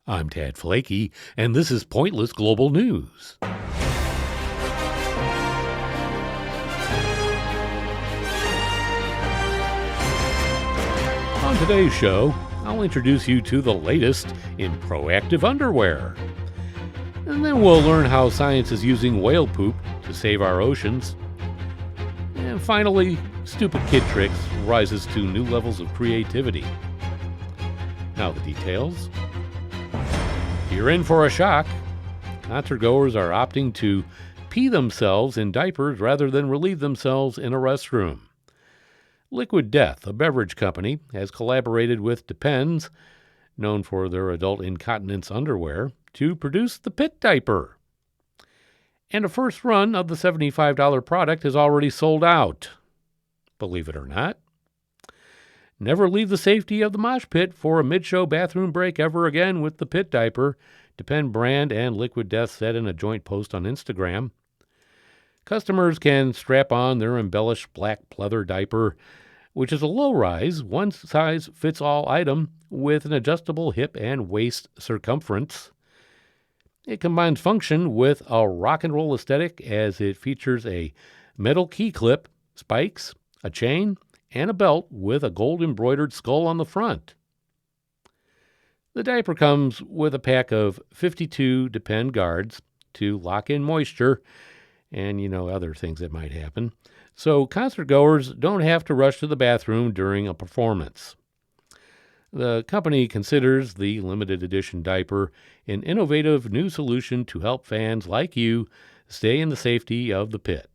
I'm Tad Flaky, and this is Pointless Global News. On today's show, I'll introduce you to the latest in proactive underwear. And then we'll learn how science is using whale poop to save our oceans. And finally, stupid kid tricks rises to new levels of creativity. Now the details. You're in for a shock. Concert goers are opting to pee themselves in diapers rather than relieve themselves in a restroom. Liquid Death, a beverage company, has collaborated with Depends, known for their adult incontinence underwear, to produce the Pit Diaper. And a first run of the $75 product has already sold out. Believe it or not. Never leave the safety of the mosh pit for a mid-show bathroom break ever again with the Pit Diaper, Depend brand and Liquid Death said in a joint post on Instagram. Customers can strap on their embellished black pleather diaper, which is a low-rise, one-size-fits-all item with an adjustable hip and waist circumference. It combines function with a rock and roll aesthetic as it features a metal key clip, spikes, a chain, and a belt with a gold-embroidered skull on the front. The diaper comes with a pack of 52 Depend guards to lock in moisture and, other things that might happen, so concert goers don't have to rush to the bathroom during a performance. The company considers the limited edition diaper an innovative new solution to help fans like you stay in the safety of the pit.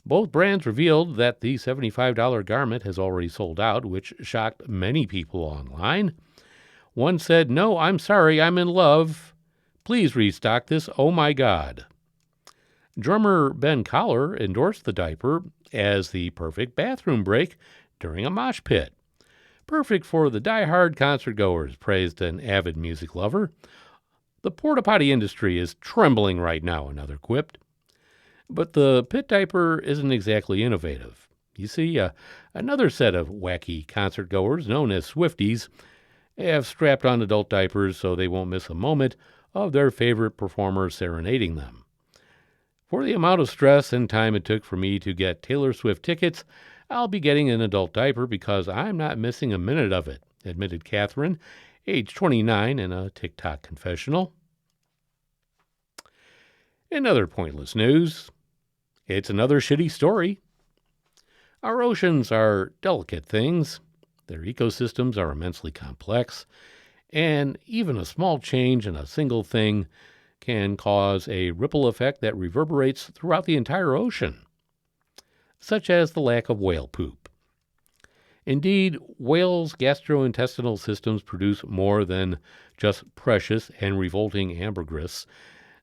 Both brands revealed that the $75 garment has already sold out, which shocked many people online. One said, "No, I'm sorry, I'm in love. Please restock this, oh my God." Drummer Ben Collar endorsed the diaper as the perfect bathroom break during a mosh pit. Perfect for the die-hard concert goers, praised an avid music lover. The porta-potty industry is trembling right now, another quipped. But the Pit Diaper isn't exactly innovative. You see, another set of wacky concert goers, known as Swifties, have strapped on adult diapers so they won't miss a moment of their favorite performer serenading them. For the amount of stress and time it took for me to get Taylor Swift tickets, I'll be getting an adult diaper because I'm not missing a minute of it, admitted Catherine, age 29, in a TikTok confessional. In other pointless news, it's another shitty story. Our oceans are delicate things. Their ecosystems are immensely complex, and even a small change in a single thing can cause a ripple effect that reverberates throughout the entire ocean, such as the lack of whale poop. Indeed, whales' gastrointestinal systems produce more than just precious and revolting ambergris.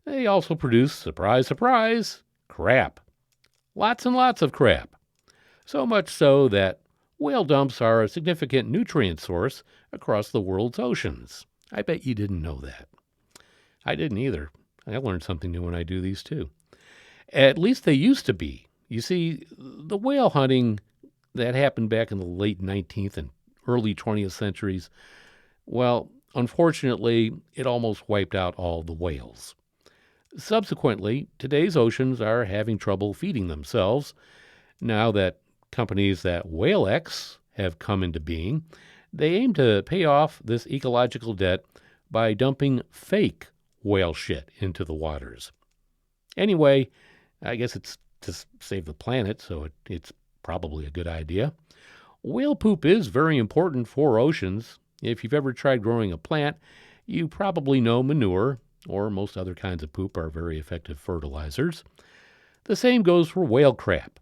They also produce, surprise, surprise, crap. Lots and lots of crap. So much so that whale dumps are a significant nutrient source across the world's oceans. I bet you didn't know that. I didn't either. I learned something new when I do these too. At least they used to be. You see, the whale hunting that happened back in the late 19th and early 20th centuries, well, unfortunately, it almost wiped out all the whales. Subsequently, today's oceans are having trouble feeding themselves. Now that companies that Whale X have come into being, they aim to pay off this ecological debt by dumping fake whale shit into the waters. Anyway, I guess it's to save the planet, so it's probably a good idea. Whale poop is very important for oceans. If you've ever tried growing a plant, you probably know manure, or most other kinds of poop, are very effective fertilizers. The same goes for whale crap.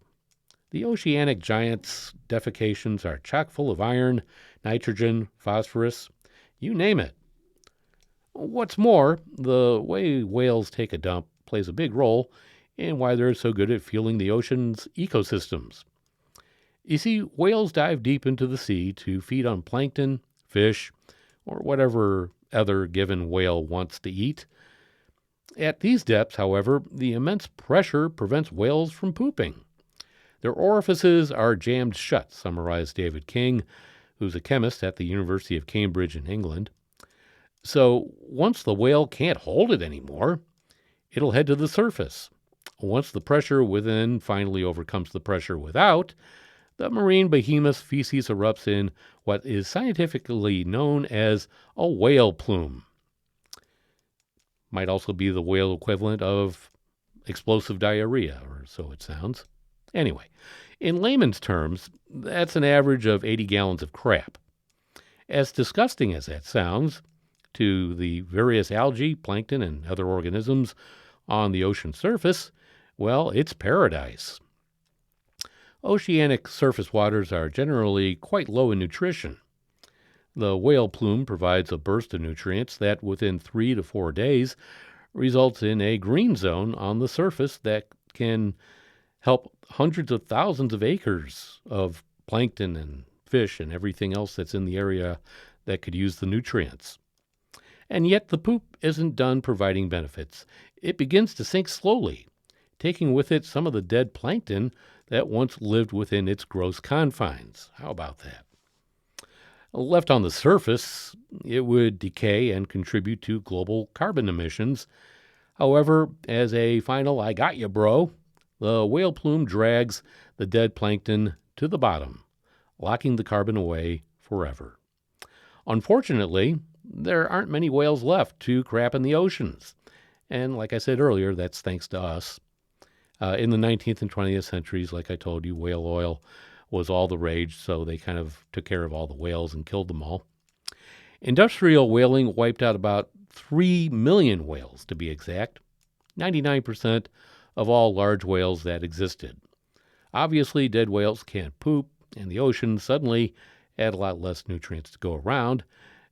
The oceanic giants' defecations are chock full of iron, nitrogen, phosphorus, you name it. What's more, the way whales take a dump plays a big role in why they're so good at fueling the ocean's ecosystems. You see, whales dive deep into the sea to feed on plankton, fish, or whatever other given whale wants to eat. At these depths, however, the immense pressure prevents whales from pooping. Their orifices are jammed shut, summarized David King, who's a chemist at the University of Cambridge in England. So once the whale can't hold it anymore, it'll head to the surface. Once the pressure within finally overcomes the pressure without, the marine behemoth's feces erupts in what is scientifically known as a whale plume. Might also be the whale equivalent of explosive diarrhea, or so it sounds. Anyway, in layman's terms, that's an average of 80 gallons of crap. As disgusting as that sounds, to the various algae, plankton, and other organisms on the ocean surface, well, it's paradise. Oceanic surface waters are generally quite low in nutrition. The whale plume provides a burst of nutrients that within 3 to 4 days results in a green zone on the surface that can help hundreds of thousands of acres of plankton and fish and everything else that's in the area that could use the nutrients. And yet the poop isn't done providing benefits. It begins to sink slowly, taking with it some of the dead plankton that once lived within its gross confines. How about that? Left on the surface, it would decay and contribute to global carbon emissions. However, as a final "I got you, bro," the whale plume drags the dead plankton to the bottom, locking the carbon away forever. Unfortunately, there aren't many whales left to crap in the oceans. And like I said earlier, that's thanks to us. In the 19th and 20th centuries, like I told you, whale oil was all the rage, so they kind of took care of all the whales and killed them all. Industrial whaling wiped out about 3 million whales, to be exact, 99% of all large whales that existed. Obviously, dead whales can't poop, and the ocean suddenly had a lot less nutrients to go around,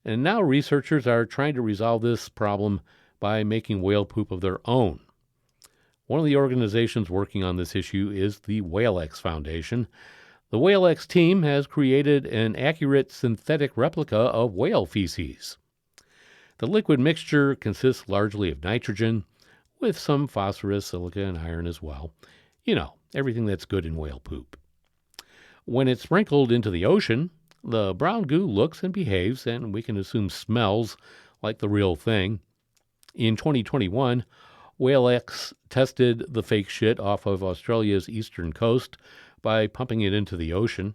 and now researchers are trying to resolve this problem by making whale poop of their own. One of the organizations working on this issue is the WhaleX Foundation. The WhaleX team has created an accurate synthetic replica of whale feces. The liquid mixture consists largely of nitrogen, with some phosphorus, silica, and iron as well. You know, everything that's good in whale poop. When it's sprinkled into the ocean, the brown goo looks and behaves, and we can assume smells like the real thing. In 2021, WhaleX tested the fake shit off of Australia's eastern coast by pumping it into the ocean.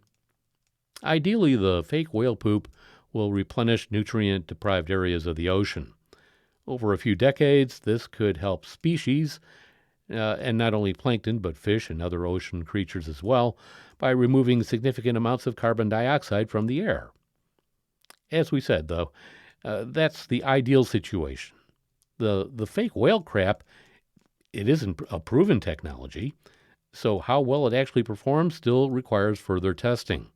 Ideally, the fake whale poop will replenish nutrient-deprived areas of the ocean. Over a few decades, this could help species, and not only plankton, but fish and other ocean creatures as well, by removing significant amounts of carbon dioxide from the air. As we said, though, that's the ideal situation. The fake whale crap, it isn't a proven technology, so how well it actually performs still requires further testing.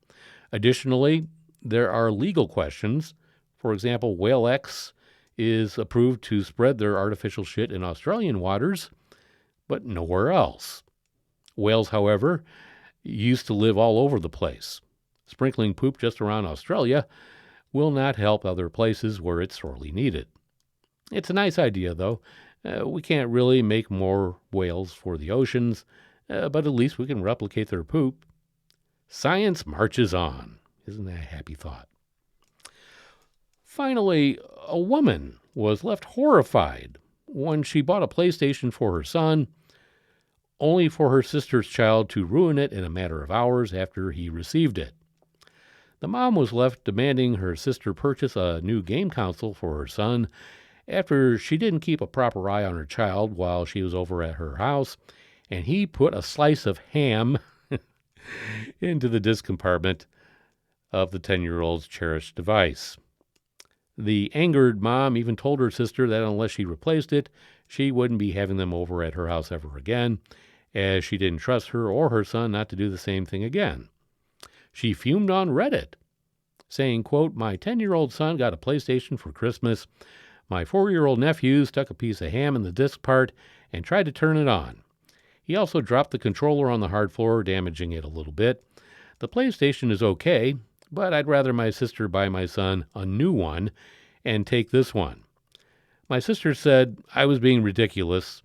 Additionally, there are legal questions. For example, WhaleX is approved to spread their artificial shit in Australian waters, but nowhere else. Whales, however, used to live all over the place. Sprinkling poop just around Australia will not help other places where it's sorely needed. It's a nice idea, though. We can't really make more whales for the oceans, but at least we can replicate their poop. Science marches on. Isn't that a happy thought? Finally, a woman was left horrified when she bought a PlayStation for her son, only for her sister's child to ruin it in a matter of hours after he received it. The mom was left demanding her sister purchase a new game console for her son after she didn't keep a proper eye on her child while she was over at her house, and he put a slice of ham into the disk compartment of the 10-year-old's cherished device. The angered mom even told her sister that unless she replaced it, she wouldn't be having them over at her house ever again, as she didn't trust her or her son not to do the same thing again. She fumed on Reddit, saying, quote, "My 10-year-old son got a PlayStation for Christmas. My 4-year-old nephew stuck a piece of ham in the disc part and tried to turn it on. He also dropped the controller on the hard floor, damaging it a little bit. The PlayStation is okay, but I'd rather my sister buy my son a new one and take this one. My sister said I was being ridiculous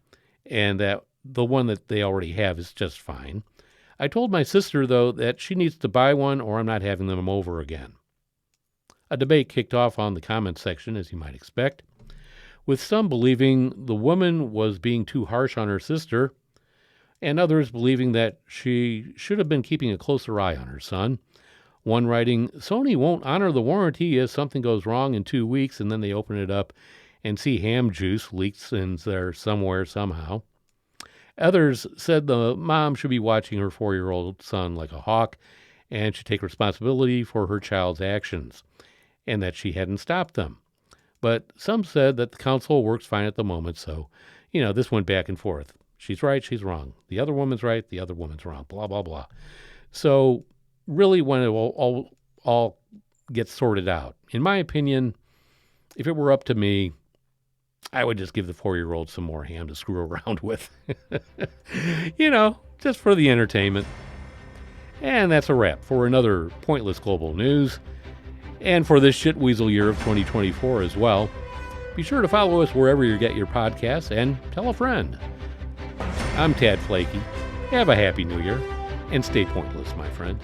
and that the one that they already have is just fine. I told my sister, though, that she needs to buy one or I'm not having them over again." A debate kicked off on the comments section, as you might expect, with some believing the woman was being too harsh on her sister, and others believing that she should have been keeping a closer eye on her son. One writing, Sony won't honor the warranty if something goes wrong in 2 weeks, and then they open it up and see ham juice leaks in there somewhere, somehow. Others said the mom should be watching her 4-year-old son like a hawk and should take responsibility for her child's actions, and that she hadn't stopped them. But some said that the council works fine at the moment, so, this went back and forth. She's right, she's wrong. The other woman's right, the other woman's wrong, blah, blah, blah. So really, when it all gets sorted out, in my opinion, if it were up to me, I would just give the 4-year-old some more ham to screw around with. Just for the entertainment. And that's a wrap for another Pointless Global News. And for this shitweasel year of 2024 as well. Be sure to follow us wherever you get your podcasts and tell a friend. I'm Tad Flakey. Have a happy new year and stay pointless, my friend.